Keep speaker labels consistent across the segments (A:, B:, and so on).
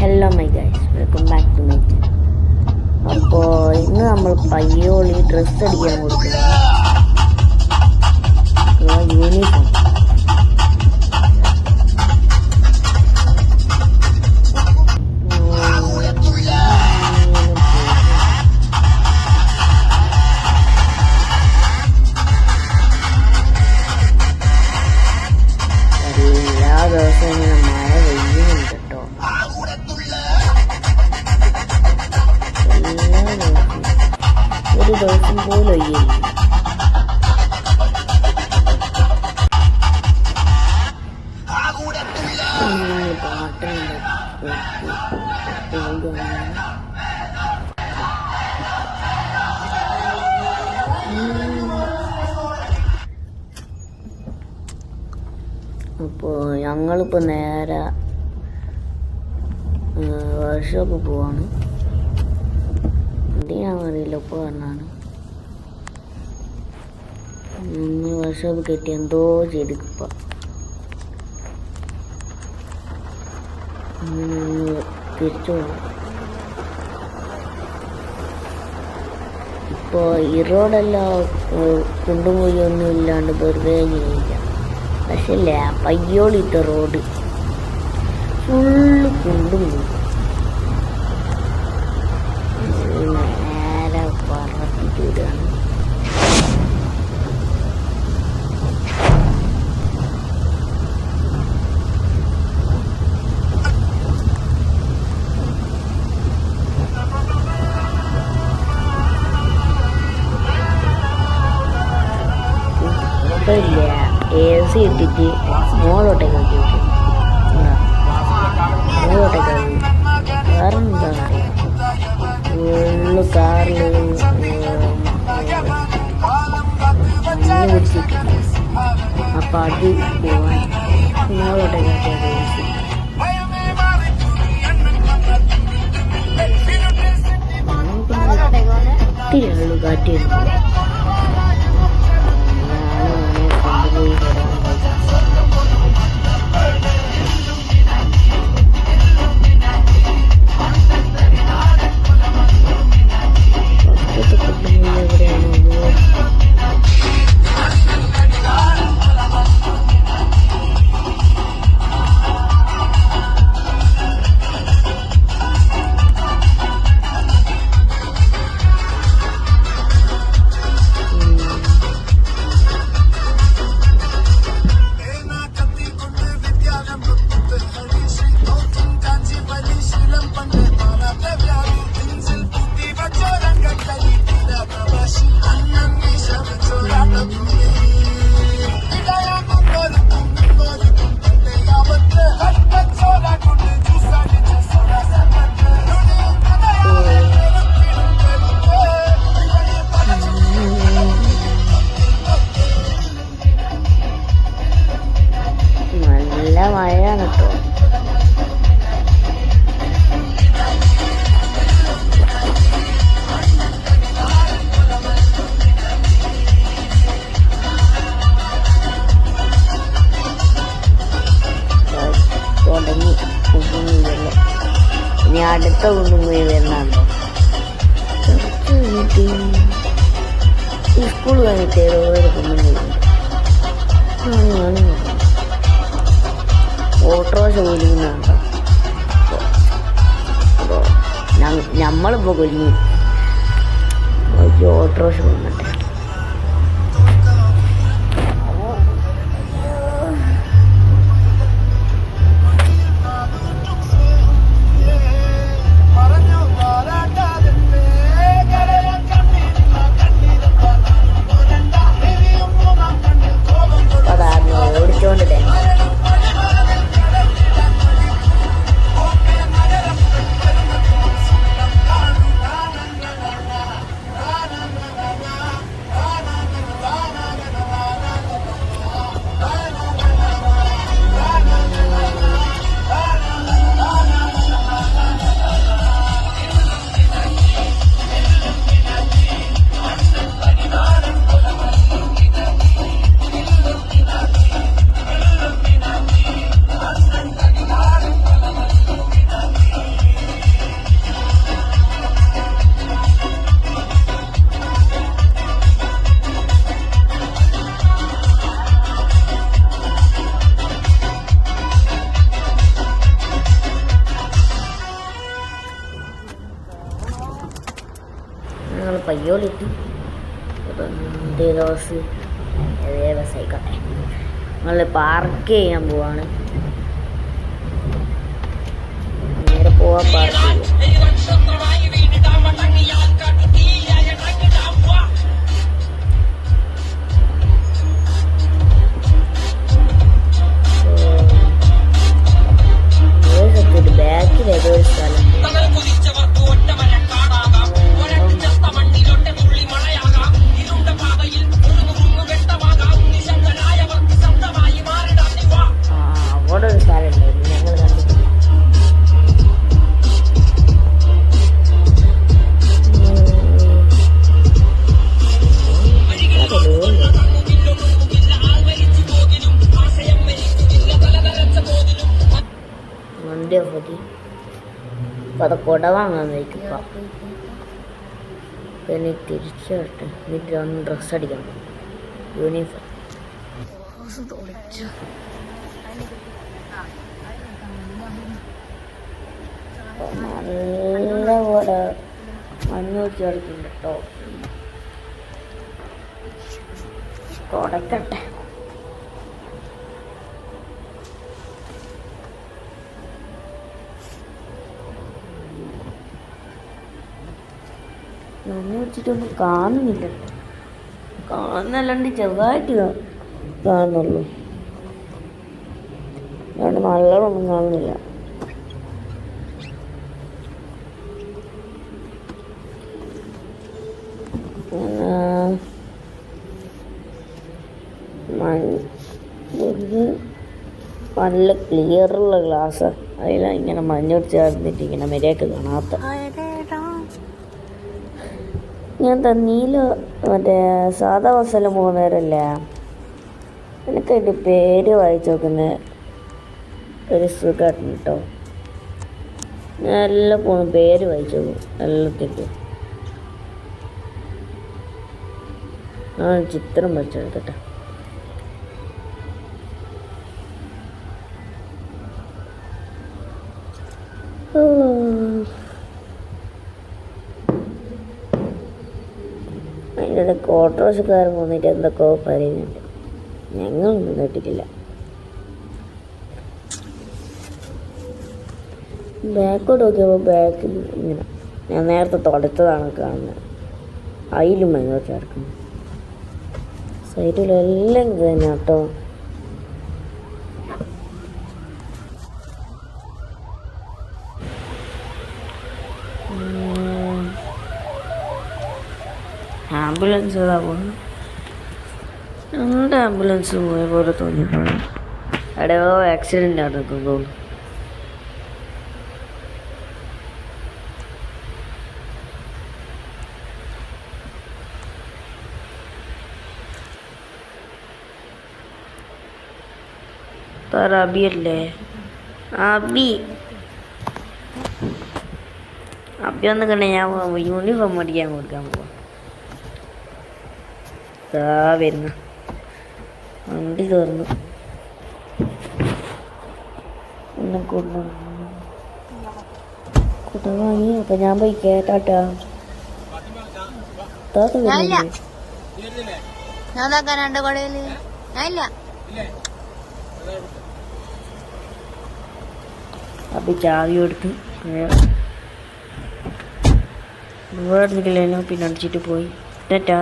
A: Hello my guys, welcome back to my channel. അപ്പോൾ ഇന്ന് നമ്മൾ പയ്യോളി ഡ്രസ്സ് അടിക്കാൻ കൊടുക്കുന്നത് യൂണിഫോം. എല്ലാ ദിവസവും ഇങ്ങനെ മഴ പെയ്യുന്നുണ്ട് കേട്ടോ. ഒരു ദിവസം പോലും ഒയ്യില്ല. അപ്പോൾ ഞങ്ങളിപ്പോൾ നേരെ വർക്ക്ഷോപ്പ് പോവാണ്. എന്തിനാണെന്നറിയില്ല, ഇപ്പോൾ പറഞ്ഞാണ് വർക്ക്ഷോപ്പ് കെട്ടി എന്തോ ചെയ്തിപ്പം അങ്ങനെ തിരിച്ചു പോകണം. ഇപ്പോൾ ഈ റോഡെല്ലാം കുണ്ടും കുഴിയൊന്നും ഇല്ലാണ്ട് വെറുതെ ചെയ്യില്ല. പക്ഷേ പയ്യോളിത്തെ റോഡ് ഫുള്ള് കുണ്ടും കുഴിയും. നേരെ പറപ്പിച്ച് വിടുകയാണ്. ഇല്ല AC ഇട്ടിട്ട് മോളോട്ടേക്ക് ആക്കി വെക്കും. മോളോട്ടേക്ക് ആക്കി കാരണം എന്താണെന്ന് അറിയാം, ഫുള്ള് കാറിൽ പിടിച്ചിട്ടുണ്ട്. അപ്പം അത് പോവാൻ മോളോട്ടേക്ക് ആക്കിയത് ഒത്തിരി ഉള്ളു കാറ്റിയെടുക്കും. മഴയാണ് കേട്ടോ. തുടങ്ങി കുണ്ടുമുയല്ലോ. ഇനി അടുത്ത കുണ്ടുമുയ വരുന്നുണ്ടോ? സ്കൂൾ കഴിഞ്ഞിട്ട് ഏതോ കുണ്ടുമുയുണ്ട്. ഓട്ടോറിക്ഷ കൊലിക്കുന്നുണ്ടോ? നമ്മളിപ്പോൾ കൊലിഞ്ഞു. ഓട്ടോറിക്ഷ കൊന്നിട്ടെ ഓടിച്ചോണ്ടിട്ടേ. പയ്യോളിട്ട് എന്തേ ദിവസം ഏതേ ബസ്സായിക്കോട്ടെ. നമ്മൾ പാർക്ക് ചെയ്യാൻ പോവാണ്. നേരെ പോവാൻ പാർക്ക് ചെയ്യാം. ബാക്കിൽ ഏതോ ഒരു സ്ഥലം അവിടെ ഒരു സ്ഥലം ഉണ്ടായിരുന്നു, ഞങ്ങൾ കണ്ടിട്ടില്ല. വണ്ടി മതി. അപ്പം അത് കുട വാങ്ങാൻ വയ്ക്കും. പിന്നെ തിരിച്ചു വരട്ടെ. എന്നിട്ട് ഒന്ന് ഡ്രസ്സ് അടിക്കണം, യൂണിഫോം. നല്ല പോലെ മഞ്ഞ് വെച്ച് കളിക്കുന്നുണ്ട് കേട്ടോ. തുടക്കട്ടെ. മഞ്ഞ് വെച്ചിട്ടൊന്നും കാണുന്നില്ല. കാണുന്നല്ലാണ്ട് ചെറുതായിട്ട് കാണുന്നുള്ളൂ. അതുകൊണ്ട് നല്ലോണമൊന്നും കാണുന്നില്ല. നല്ല ക്ലിയറുള്ള ഗ്ലാസ്, അതിലാണ് ഇങ്ങനെ മഞ്ഞോട് ചേർന്നിട്ട് ഇങ്ങനെ മര്യാദക്ക് കാണാത്ത. ഞാൻ തന്നീല് മറ്റേ സാധാ ബസ്സെല്ലാം പോകുന്നവരല്ലേ, എനിക്ക് അതിൻ്റെ പേര് വായിച്ചു നോക്കുന്ന ഒരു സുഖമായിരുന്നു കേട്ടോ. ഞാൻ എല്ലാം പോകുന്ന പേര് വായിച്ചു നോക്കും എല്ലാത്തിൻ്റെയും. ആ ചിത്രം വരച്ചെടുക്കട്ടെ. അതിൻ്റെ ഇടയ്ക്ക് ഓട്ടോറിക്ഷക്കാരൻ വന്നിട്ട് എന്തൊക്കെയോ പറയുന്നുണ്ട്. ഞങ്ങളൊന്നും കേട്ടിട്ടില്ല. ബാക്കോട്ട് നോക്കിയപ്പോൾ ബാക്കിൽ ഇങ്ങനെ ഞാൻ നേരത്തെ തുടച്ചതാണ് കാണുന്നത്. അതിലും മഞ്ഞ ചേർക്കുന്നു. സൈഡിലെല്ലാം ഇത് തന്നെ കേട്ടോ. ആംബുലൻസ് ഏതാ പോകുന്നു? രണ്ട് ആംബുലൻസ് പോയ പോലെ തോന്നിയിട്ടുണ്ട്. എവിടെയോ ആക്സിഡൻ്റ് ആണ് തോന്നുന്നു. അബിയല്ലേ? അബി ഒന്ന് കണ്ടേ. ഞാൻ യൂണിഫോം അടിക്കാൻ കൊടുക്കാൻ പോവാം. വരുന്ന വണ്ടി തുറന്നു എന്നെ കുട വാങ്ങി. അപ്പൊ ഞാൻ പോയി കേട്ടാട്ടാ. അപ്പൊ ചാവി കൊടുത്ത് വേറെന്തെങ്കിലും പിന്നെ അടിച്ചിട്ട് പോയി. ടാറ്റാ.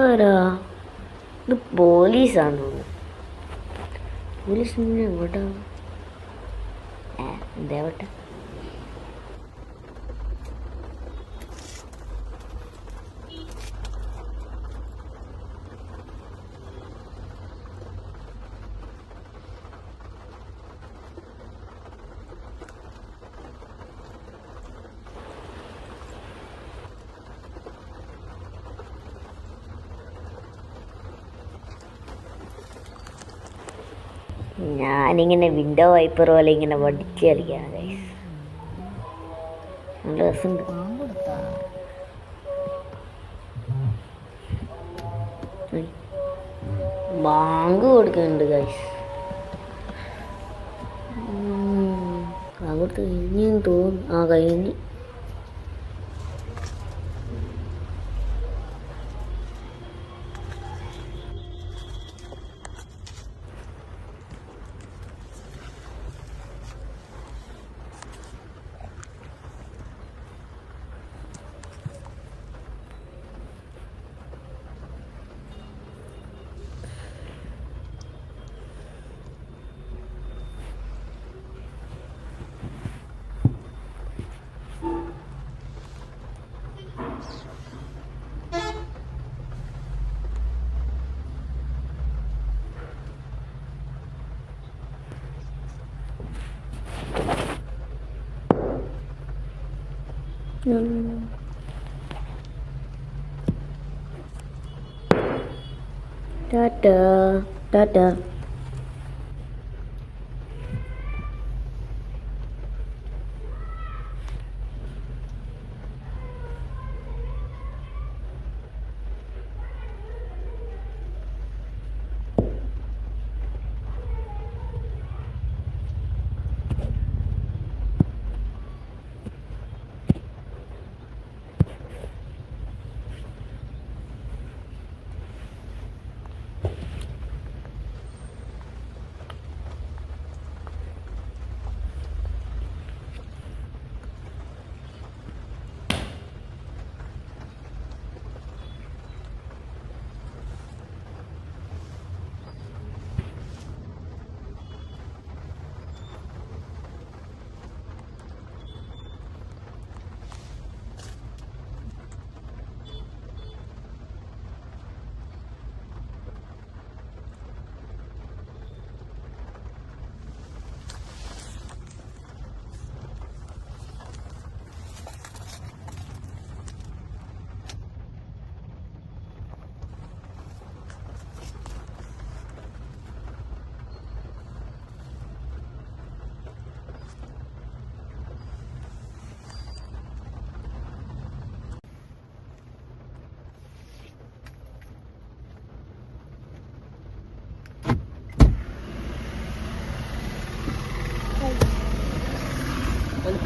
A: ആരാ ഇത്? പോലീസാന്ന് തോന്നുന്നു. പോലീസ് എവിടെ? എന്തേവട്ടെ. ഞാനിങ്ങനെ വിൻഡോ വൈപ്പർ പോലെ ഇങ്ങനെ വടിച്ച് കളിക്കുകയാണ് ഗൈസ്. നല്ല രസമുണ്ട്. ബാങ്ക് കൊടുക്കുന്നുണ്ട് ഗൈസ്. ബാങ്ക് കൊടുത്ത് കഴിഞ്ഞെന്ന് തോന്നുന്നു. ആ കഴിഞ്ഞ്. ടാറ്റ ടാറ്റ.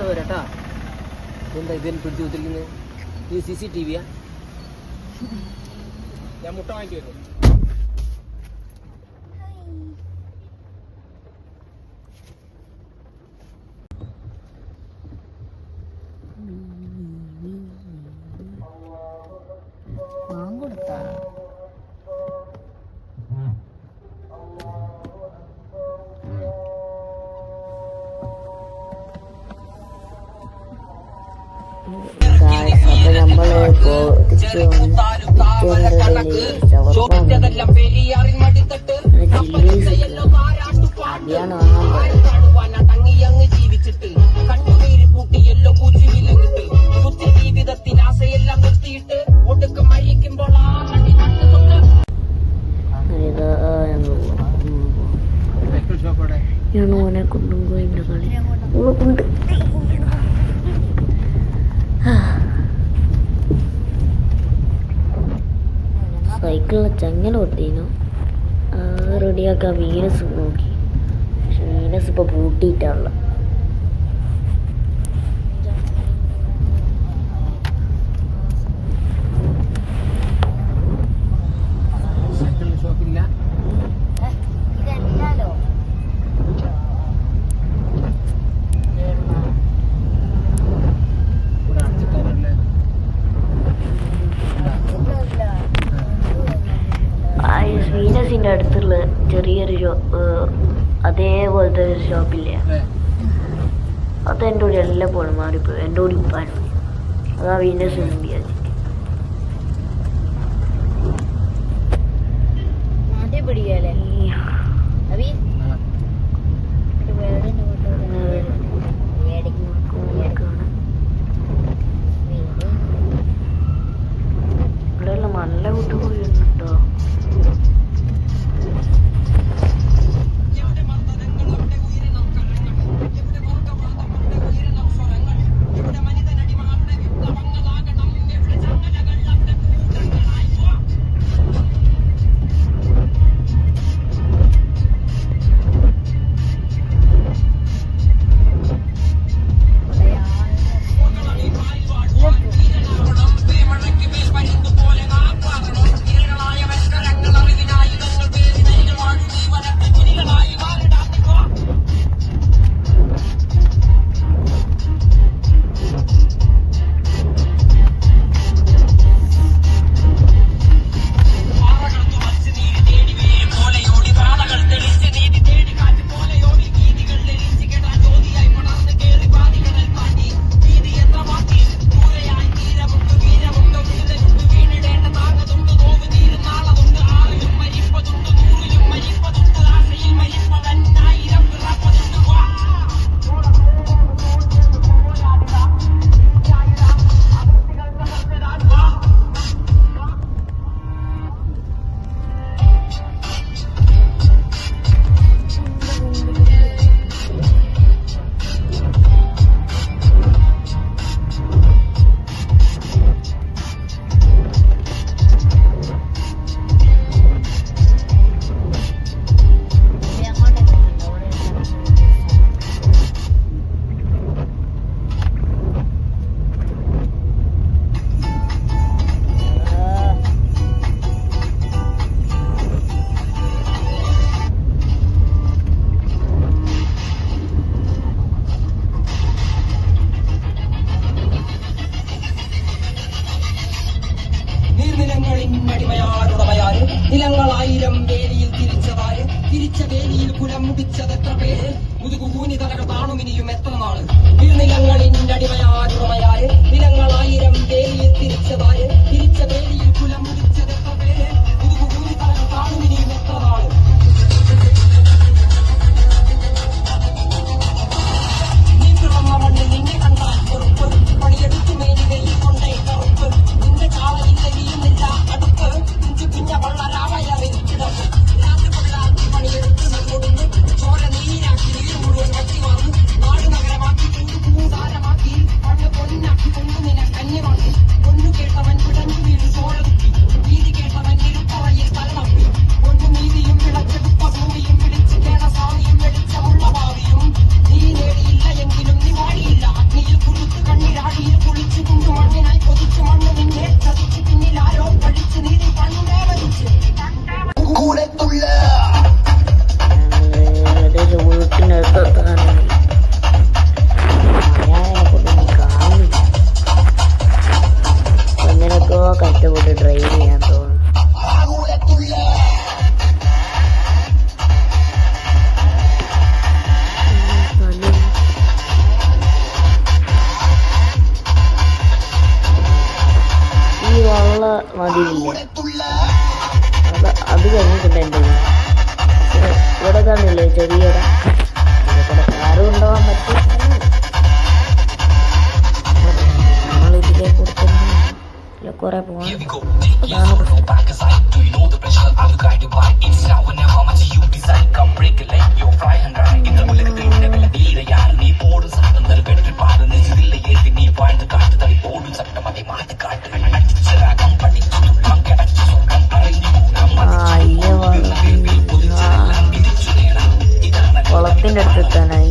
B: വരാട്ടാ. എന്താ ഇതിൽ പിടിച്ചു കുത്തിരിക്കുന്നത്? ഇത് CCTV-യാ? ഞാൻ മുട്ട വാങ്ങിച്ചു വരും.
A: അപ്പൊ നമ്മള് തിരിച്ചു അടിയാണ് ഞാൻ ഓനെ കൊണ്ടും പോയിന്റെ കളി കൊണ്ട് സൈക്കിളിൽ ചങ്ങല ഒട്ടീനു. റെഡിയാക്കാൻ വീനസ് നോക്കി. പക്ഷെ വീനസ് ഇപ്പോൾ പൂട്ടിയിട്ടാണുള്ള. വീനസിൻ്റെ അടുത്തുള്ള ചെറിയൊരു അതേപോലത്തെ ഒരു ഷോപ്പില്ലേ, അത് എൻ്റെ കൂടെ എല്ലാം പോകണം. മാറിപ്പോയി എൻ്റെ കൂടെ ഇപ്പാനും അതാ വീനസ് ഒന്നും വിചാരിച്ചിട്ട്. ഇവിടെയുള്ള നല്ല കുട്ടി പോയിട്ടുണ്ടോ?
C: നിലങ്ങളിന്നടിമയാടുടമയാര് നിലങ്ങളായിരം വേലിയിൽ തിരിച്ചതാര് തിരിച്ച വേലിയിൽ കുലം മുടിച്ചതെത്ര പേര് മുതുകൂനി തലക താണുമിനിയും എത്ര നാള് നിലങ്ങളിന്നടിമയാടുടമയാര് നിലങ്ങളായിരം വേലിയിൽ തിരിച്ചതാര് തിരിച്ച വേലിയിൽ കുലം മുടിച്ചതെത്ര പേര് മുതുകൂനി തലക താണുമിനിയും എത്ര നാള് നീ പിറന്ന മണ്ണിൽ നിന്നെ കണ്ടാൽ പൊറുപ്പ് പണിയെടുത്തു മേലുകയിൽ കൊണ്ടേ കറുപ്പ് നിന്റെ കാളയില്ല വീഴുന്നില്ല അടുപ്പ് കുഞ്ചു കുഞ്ഞ വള്ളരാവയറിൽ കിടപ്പ് രാത്രി കൊള്ളാത്തി പണിയെടുത്ത് കൊടുന്ന് ചോര നീരാക്കി നീര് മുഴുവൻ കട്ടി വന്നു നാട് നഗരമാക്കി കൂടാരമാക്കി പണ്ട് പൊന്നാക്കി കൊണ്ടു നിന കന്യമാക്കി പൊന്നു കേട്ടവൻ പിടഞ്ഞു വീട് ചോര കുത്തി നീതി കേട്ടവൻ ഇരുപ്പറയിൽ തലനപ്പി പൊന്നു നീതിയും വിളച്ചെടുത്ത ഭൂമിയും പിടിച്ച് കേളസ്വാമിയും വെളിച്ചമുള്ള ഭാവിയും നീ നേടിയില്ല എങ്കിലും നീ വാടിയില്ല അഗ്നിയിൽ കുളിച്ച് കണ്ണിരാടിയിൽ കുളിച്ചു കൊണ്ടു മണ്ണിനായി കൊതിച്ചു മണ്ണ് നിന്നെ ചതിച്ച് പിന്നിൽ ആരോ പഠിച്ച് നീതി പണ്ടേ വലിച്ച് കൂടെ തുള്ള
A: ഏകദേശം വീട്ടിനകത്താണ് കൊണ്ടൊന്നും കാണില്ല. അങ്ങനെയൊക്കെ കഷ്ടപ്പെട്ട് ഡ്രൈവ് ചെയ്യാൻ തോന്നുന്നു. ഈ വള്ള മതിയില്ലേ അത് കഴിഞ്ഞിട്ടുണ്ട് എൻ്റെ ഇവിടെ കാണില്ലേ ചെറിയട ഇവിടെ കാറും ഉണ്ടാവാൻ പറ്റും. നമ്മളിതിലെ കൊടുത്തില്ല കുറെ പോകാൻ കുളത്തിൻ്റെ അടുത്തെത്താനായി.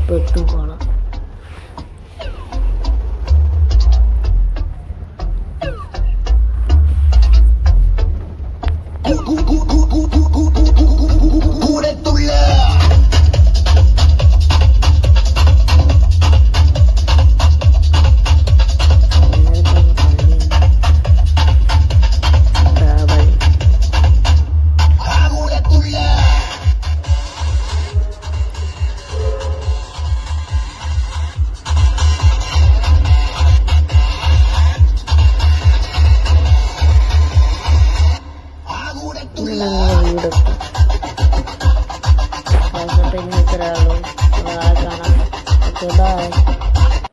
A: പെട്ടുകുളം വീടെത്തും. ഒരാളും ഒരാളെ കാണാം. Okay bye.